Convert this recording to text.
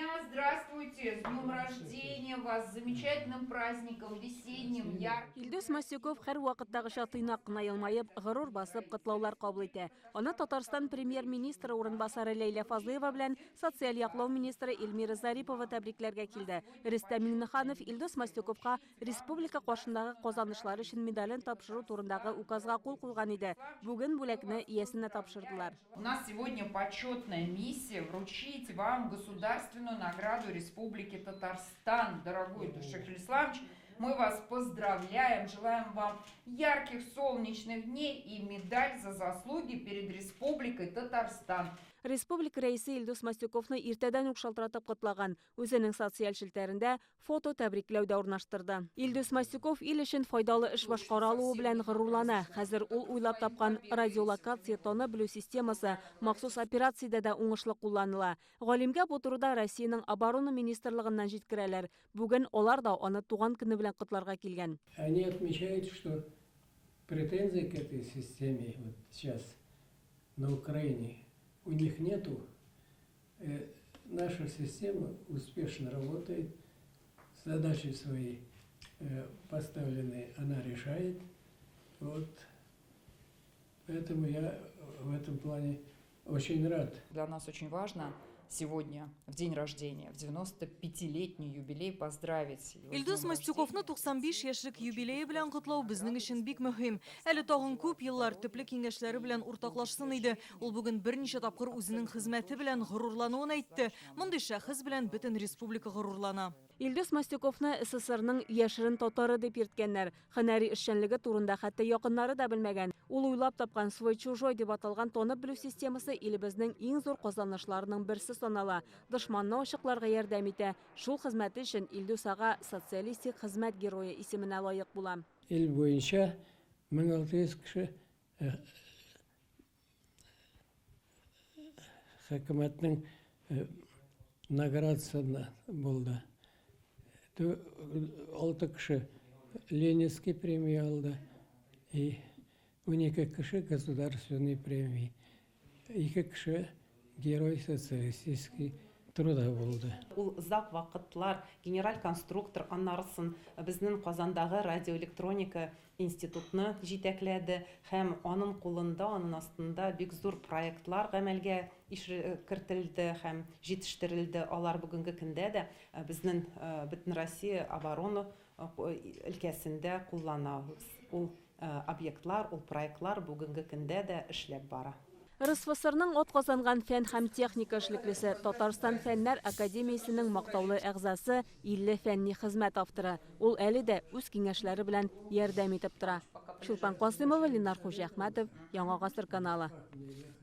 дня, здравствуйте, с днем рождения вас, с замечательным праздником, весенним, ярким. Илдус Масюков һәр вакыттагы шатыйна кынаелмаеп, горур басып котлаулар кабул итә. Аны Татарстан премьер-министры урынбасары Ләйлә Фазлыева белән социаль яклау министры Эльмира Зарипова тәбрикләргә килде. Рөстәм Миңнеханов Илдус Масюковка республика кашындагы казанышлары өчен медален тапшыру турындагы указга кул куйган иде. Бүген бүләкне иясенә тапшырдылар. У нас сегодня почетная миссия вручить вам государственную награду Республики Татарстан. Дорогой Шахиль Исламович, мы вас поздравляем, желаем вам ярких солнечных дней и медаль за заслуги перед Республикой Татарстан. Республика рәисе Илдус Масюковны иртәдән үк шалтыратып котлаган, үзенең социаль шелтәрендә фото тәбрикләү дә урнаштырды. Илдус Масюков ил өчен файдалы эш башкара алуы белән горурлана. Хәзер ул уйлап тапкан радиолокация тоны белү системасы махсус операциядә дә уңышлы кулланыла. Галимгә бу турыда Россиянең оборона министрлыгыннан җиткерәләр. Бүген алар да аны туган көне белән котларга килгән. Они отмечают, что претензий к этой системе вот сейчас на Украине у них нету. Наша система успешно работает, задачи свои поставленные она решает. Вот. Поэтому я в этом плане очень рад. Для нас очень важно сегодня, в день рождения, в 95-летний юбилей поздравить. Илдус Мастюковны 95 яшьлек юбилее белән котлау безнең өчен бик мөһим. Әле тагын күп еллар төпле киңәшләре белән уртаклашсын иде. Ул бүген берничә тапкыр үзенең хезмәте белән горурлануын әйтте. Мондый шәхес белән бөтен республика горурлана. Илдус Масюковны СССРның яшерен татары дип йөрткәннәр. Һөнәри эшчәнлеге турында хәтта якыннары да белмәгән. Ул уйлап тапкан свой-чужой дип аталган танып белү системасы илебезнең иң зур казанышларының берсе санала. Дошманны ачыкларга ярдәм итә. Шул хезмәте өчен Илдус ага социалистик хезмәт герое исеменә лаек була. Ил буенча 1600 кеше хөкүмәтнең наградасына булды. 6 кеше Ленинский премия алды и 12 кеше государственной премии. 2 кеше Герой социалистический труда булды. Ул зак вакытлар генераль конструктор аннарысын безнең Казандагы радиоэлектроника институтны җитәкләде һәм аның кулында, аның астында бик зур проектлар гамәлгә кертелде һәм җитештерелде. Алар бүгенге көндә дә безнең бөтен Россия оборона өлкәсендә кулланабыз. Ул объектлар, ул проектлар бүгенге көндә дә эшләп бара. РСФСРның атказанган фән һәм техника эшлеклесе Татарстан фәннәр академиясенең мактаулы әгъзасы 50 фәнни хезмәт авторы. Ул әле дә үз киңәшләре белән ярдәм итеп тора. Шулпан Касыймова, Ленар Хуҗахмәтов, Яңа гасыр каналы.